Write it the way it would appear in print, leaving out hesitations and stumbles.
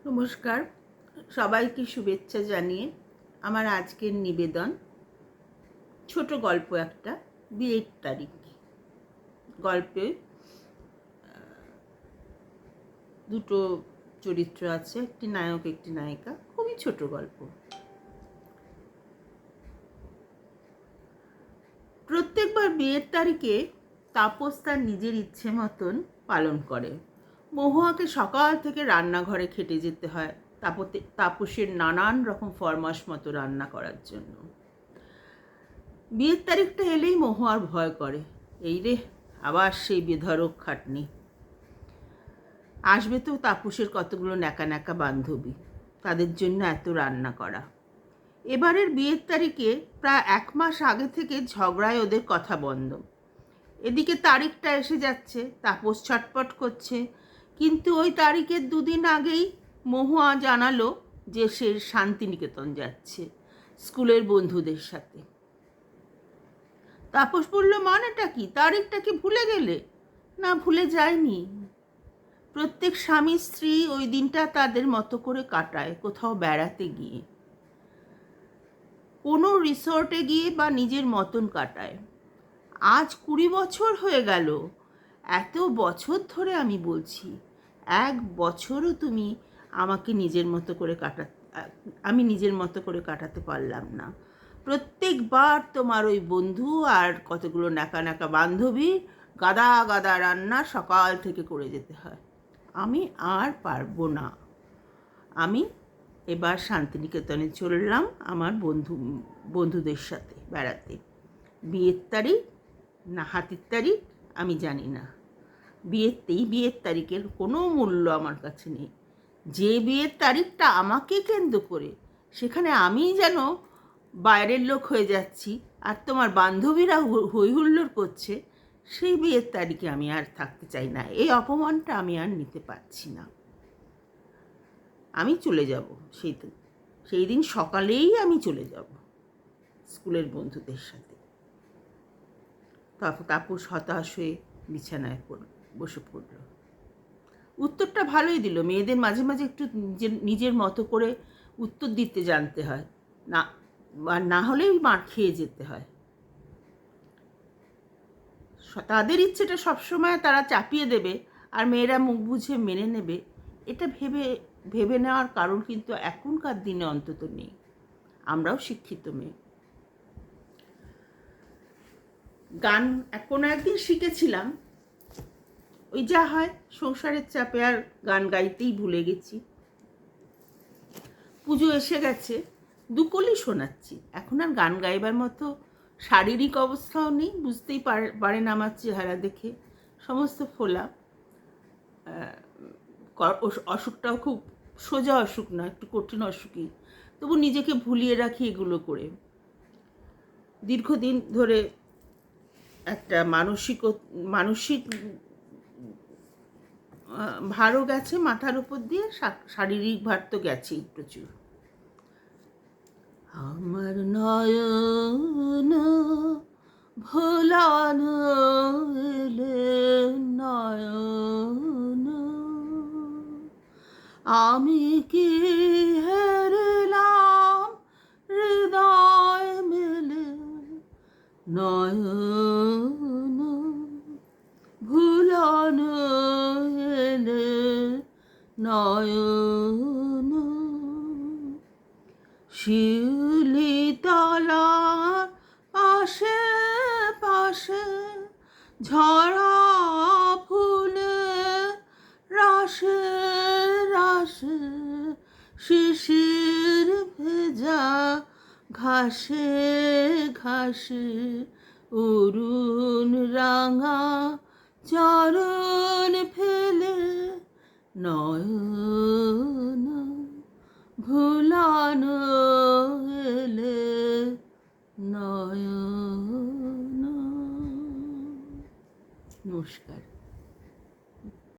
নমস্কার, সবাইকে শুভেচ্ছা জানিয়ে আমার আজকের নিবেদন ছোট গল্প একটা। বিয়ের তারিখ। গল্পে দুটো চরিত্র আছে, একটি নায়ক একটি নায়িকা। খুবই ছোট গল্প। প্রত্যেকবার বিয়ের তারিখে তাপস তার নিজের ইচ্ছে মতন পালন করে। মহুয়াকে সকাল থেকে রান্নাঘরে খেটে যেতে হয় তাপসের নানান রকম ফরমাস মতো রান্না করার জন্য। বিয়ের তারিখটা এলেই মহুয়ার ভয় করে, এই রে আবার সেই বেধড়ক খাটনি। আসবে তো তাপসের কতগুলো ন্যাকা ন্যাকা বান্ধবী, তাদের জন্য এত রান্না করা। এবারের বিয়ের তারিখে প্রায় 1 মাস আগে থেকে ঝগড়ায় ওদের কথা বন্ধ। এদিকে তারিখটা এসে যাচ্ছে, তাপস ছটপট করছে, কিন্তু ওই তারিখের 2 দিন আগেই মহুয়া জানালো যে সে শান্তিনিকেতন যাচ্ছে স্কুলের বন্ধুদের সাথে। তাপস বলল, মানেটা কি? তারিখটা কি ভুলে গেলে? না, ভুলে যায়নি। প্রত্যেক স্বামী স্ত্রী ওই দিনটা তাদের মতো করে কাটায়, কোথাও বেড়াতে গিয়ে, কোনো রিসর্টে গিয়ে বা নিজের মতন কাটায়। আজ 20 বছর হয়ে গেল। এত বছর ধরে আমি বলছি, 1 বছরও তুমি আমাকে নিজের মতো করে আমি নিজের মতো করে কাটাতে পারলাম না। প্রত্যেকবার তোমার ওই বন্ধু আর কতগুলো ন্যাকা ন্যাকা বান্ধবী গাদা গাদা রান্না সকাল থেকে করে যেতে হয়। আমি আর পারবো না। আমি এবার শান্তিনিকেতনে চললাম আমার বন্ধুদের সাথে বেড়াতে। বিয়ের তারিখ না হাতের তারিখ আমি জানি না। বিয়ের তারিখের কোনো মূল্য আমার কাছে নেই। যে বিয়ের তারিখটা আমাকে কেন্দ্র করে, সেখানে আমি যেন বাইরের লোক হয়ে যাচ্ছি আর তোমার বান্ধবীরা হই হুল্লোড় করছে, সেই বিয়ের তারিখে আমি আর থাকতে চাই না। এই অপমানটা আমি আর নিতে পারছি না। আমি চলে যাব। সেই দিন সকালেই আমি চলে যাব স্কুলের বন্ধুদের সাথে। তাপস হতাশ হয়ে বিছানায় বসে পড়ল। উত্তরটা ভালোই দিল। মেয়েদের মাঝে মাঝে একটু নিজের মতো করে উত্তর দিতে জানতে হয়, না হলেই মার খেয়ে যেতে হয়। তাদের ইচ্ছেটা সবসময় তারা চাপিয়ে দেবে আর মেয়েরা মুখ বুঝে মেনে নেবে, এটা ভেবে নেওয়ার কারণ কিন্তু এখনকার দিনে অন্তত নেই। আমরাও শিক্ষিত মেয়ে। গান কোনো একদিন শিখেছিলাম, ওই যা হয় সংসারের চাপে আর গান গাইতেই ভুলে গেছি। পুজো এসে গেছে, দুকলি শোনাচ্ছি। এখন আর গান গাইবার মতো শারীরিক অবস্থাও নেই, বুঝতেই পারেন আমার চেহারা দেখে। সমস্ত ফোলা। অসুখটাও খুব সোজা অসুখ না, একটু কঠিন অসুখই। তবু নিজেকে ভুলিয়ে রাখি এগুলো করে। দীর্ঘদিন ধরে একটা মানসিক ভারও গেছে মাথার উপর দিয়ে, শারীরিক ভার তো গেছেই প্রচুর। আমার নয়ন ভোলানো এলে নয়ন, আমি কি হেরলাম হৃদয় মেলে নয়ন, ভুলানো এলে নয়ন, শিউলি তলার পাশে পাশে ঝরা ফুলে রাশে রাশে, শিশির ভেজা ঘাসে ঘাসে, অরুণ রাঙা চরণ ফেলে নয়ন, ভুলানো